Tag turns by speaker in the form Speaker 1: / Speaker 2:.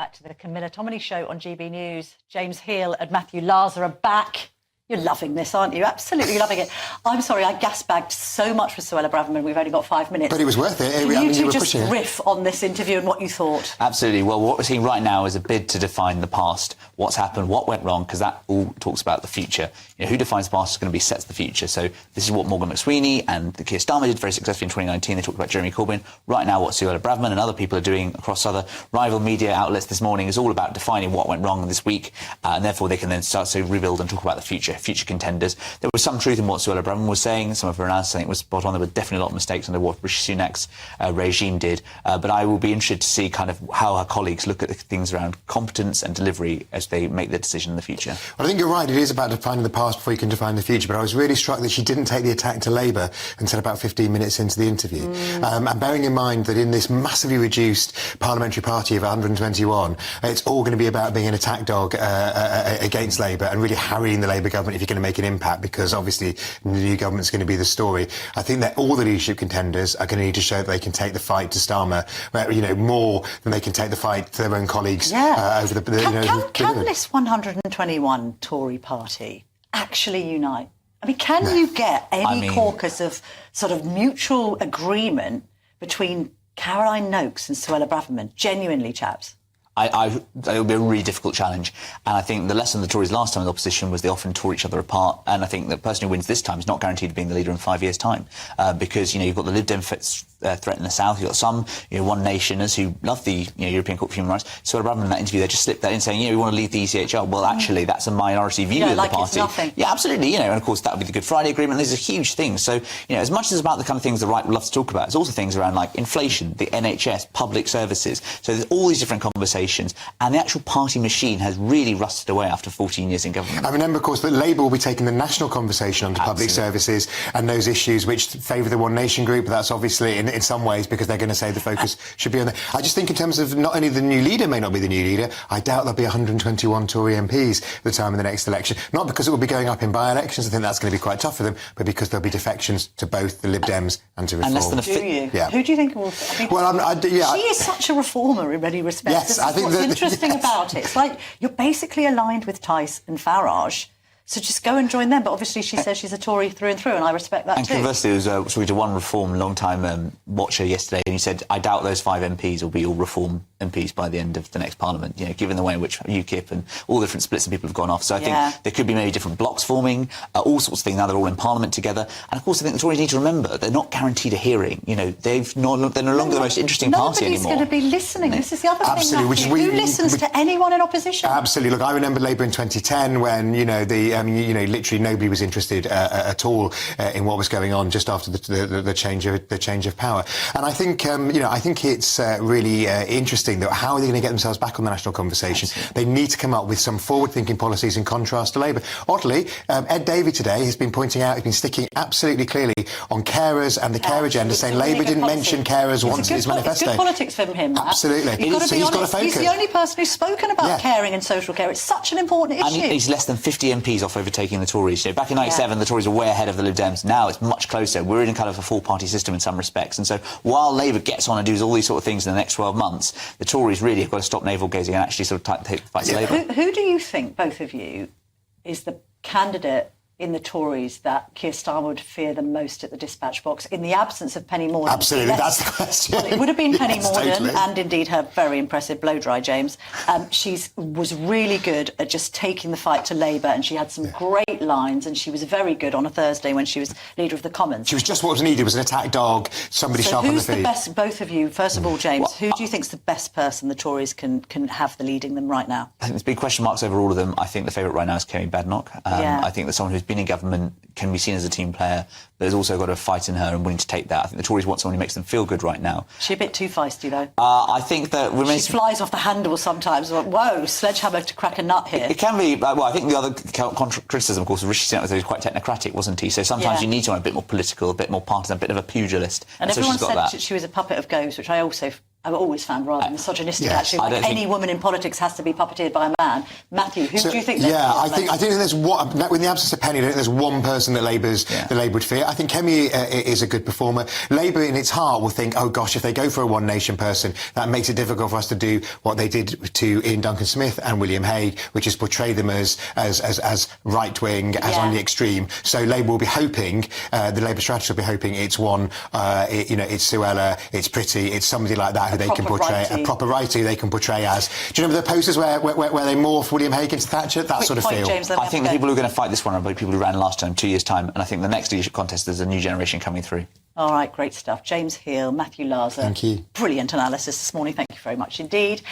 Speaker 1: back to the Camilla Tominey Show on GB News. James Heale and Matthew Laza are back. You're loving this, aren't you? Absolutely loving it. I'm sorry, I gas-bagged so much for Suella Braverman. We've only got 5 minutes.
Speaker 2: But it was worth it.
Speaker 1: Can you two just riff on this interview and what you thought?
Speaker 3: Absolutely. Well, what we're seeing right now is a bid to define the past, what's happened, what went wrong, because that all talks about the future. You know, who defines the past is going to be sets the future. So this is what Morgan McSweeney and Keir Starmer did very successfully in 2019. They talked about Jeremy Corbyn. Right now, what Suella Braverman and other people are doing across other rival media outlets this morning is all about defining what went wrong this week, and therefore they can then start to rebuild and talk about the future contenders. There was some truth in what Suella Braverman was saying. Some of her analysis, I think, was spot on. There were definitely a lot of mistakes under what Rishi Sunak's regime did. But I will be interested to see kind of how her colleagues look at the things around competence and delivery as they make their decision in the future.
Speaker 2: Well, I think you're right. It is about defining the past before you can define the future. But I was really struck that she didn't take the attack to Labour until about 15 minutes into the interview. And bearing in mind that in this massively reduced parliamentary party of 121, it's all going to be about being an attack dog against Labour and really harrying the Labour government if you're going to make an impact, because obviously the new government's going to be the story. I think that all the leadership contenders are going to need to show that they can take the fight to Starmer, you know, more than they can take the fight to their own colleagues over the...
Speaker 1: Can this 121 Tory party actually unite? I mean, can you get any caucus of sort of mutual agreement between Caroline Nokes and Suella Braverman? Genuinely, chaps.
Speaker 3: It will be a really difficult challenge. And I think the lesson of the Tories last time in the opposition was they often tore each other apart. And I think the person who wins this time is not guaranteed of being the leader in 5 years' time. Because, you know, you've got the Lib Dem threat in the south. You've got some, you know, One Nationers who love the European Court for Human Rights. So Braverman in that interview, they just slipped that in saying, you know, we want to leave the ECHR. Well, actually, that's a minority view of the party.
Speaker 1: It's nothing.
Speaker 3: Yeah, absolutely. You know, and of course, that would be the Good Friday Agreement. These are huge things. So, you know, as much as it's about the kind of things the right would love to talk about, it's also things around like inflation, the NHS, public services. So there's all these different conversations. And the actual party machine has really rusted away after 14 years in government.
Speaker 2: I remember, of course, that Labour will be taking the national conversation onto public services and those issues which favour the One Nation group. That's obviously, in some ways, because they're going to say the focus should be on that. I just think in terms of not only the new leader may not be the new leader, I doubt there'll be 121 Tory MPs at the time of the next election. Not because it will be going up in by-elections, I think that's going to be quite tough for them, but because there'll be defections to both the Lib Dems and to Reform.
Speaker 3: And less than
Speaker 1: Do you?
Speaker 2: Yeah.
Speaker 1: Who do you think will... I mean, she is such a reformer in many respects.
Speaker 2: Yes,
Speaker 1: this
Speaker 2: I
Speaker 1: is
Speaker 2: think
Speaker 1: what's interesting about it. It's like you're basically aligned with Tice and Farage, so just go and join them. But obviously she says she's a Tory through and through, and I respect that too.
Speaker 3: And conversely, there was talking to one Reform long-time watcher yesterday, and he said, I doubt those 5 MPs will be all Reform MPs by the end of the next Parliament, you know, given the way in which UKIP and all the different splits of people have gone off. So I think there could be maybe different blocks forming, all sorts of things. Now they're all in Parliament together. And of course, I think the Tories need to remember they're not guaranteed a hearing. You know, they're no longer the most interesting party anymore.
Speaker 1: Nobody's going to be listening. This is the other thing, Matthew. Who listens to anyone in opposition?
Speaker 2: Absolutely. Look, I remember Labour in 2010 when, you know, literally nobody was interested at all in what was going on just after the change of power. And I think, I think it's really interesting that how are they going to get themselves back on the national conversation? Absolutely. They need to come up with some forward-thinking policies in contrast to Labour. Oddly, Ed Davey today has been pointing out, he's been sticking absolutely clearly on carers and the care agenda, saying Labour didn't mention carers once in his manifesto.
Speaker 1: It's good politics from him.
Speaker 2: Absolutely.
Speaker 1: He's got to focus. He's the only person who's spoken about caring and social care. It's such an important issue.
Speaker 3: And he's less than 50 MPs off overtaking the Tories. You know, back in 97, the Tories were way ahead of the Lib Dems. Now it's much closer. We're in kind of a four-party system in some respects. And so while Labour gets on and does all these sort of things in the next 12 months, the Tories really have got to stop navel-gazing and actually sort of take the fight to Labour.
Speaker 1: Who do you think, both of you, is the candidate in the Tories that Keir Starmer would fear the most at the dispatch box in the absence of Penny Mordaunt?
Speaker 2: Absolutely, that's the question.
Speaker 1: Well, it would have been Penny Mordaunt
Speaker 2: totally.
Speaker 1: And indeed her very impressive blow-dry, James. She was really good at just taking the fight to Labour, and she had some great lines, and she was very good on a Thursday when she was Leader of the Commons.
Speaker 2: She was just what was needed, was an attack dog, somebody sharp on the feet.
Speaker 1: Who's the best, both of you, first of all, James, who do you think's the best person the Tories can have the leading them right now?
Speaker 3: I think there's big question marks over all of them. I think the favourite right now is Kemi Badenoch. I think that someone who's been in government can be seen as a team player, but has also got a fight in her and willing to take that. I think the Tories want someone who makes them feel good right now.
Speaker 1: She's a bit too feisty, though.
Speaker 3: I think that...
Speaker 1: She flies off the handle sometimes. Like, whoa, sledgehammer to crack a nut here.
Speaker 3: It can be... Well, I think the other criticism, of course, of Rishi Sunak was that he was quite technocratic, wasn't he? So sometimes you need someone a bit more political, a bit more partisan, a bit of a pugilist.
Speaker 1: And everyone said she was a puppet of Gove's, which I also I've always found rather misogynistic,
Speaker 2: Yeah.
Speaker 1: actually. Like any woman in politics has to be puppeteered by a man. Matthew, who do you think?
Speaker 2: Yeah, I think there's one. In the absence of Penny, I don't think there's one person that the Labour would fear. I think Kemi is a good performer. Labour, in its heart, will think, oh gosh, if they go for a one nation person, that makes it difficult for us to do what they did to Ian Duncan Smith and William Hague, which is portray them as right wing, as on the extreme. So Labour will be hoping, the Labour strategist will be hoping it's one, it's Suella, it's Pretty, it's somebody like that who they can portray, a proper righty they can portray as. Do you remember the posters where they morph William Hague into Thatcher? That sort of feel.
Speaker 1: James,
Speaker 3: I think the people who are going to fight this one are the people who ran last time, 2 years' time, and I think the next leadership contest there's a new generation coming through.
Speaker 1: All right, great stuff. James Heale, Matthew Larser.
Speaker 2: Thank you.
Speaker 1: Brilliant analysis this morning. Thank you very much indeed.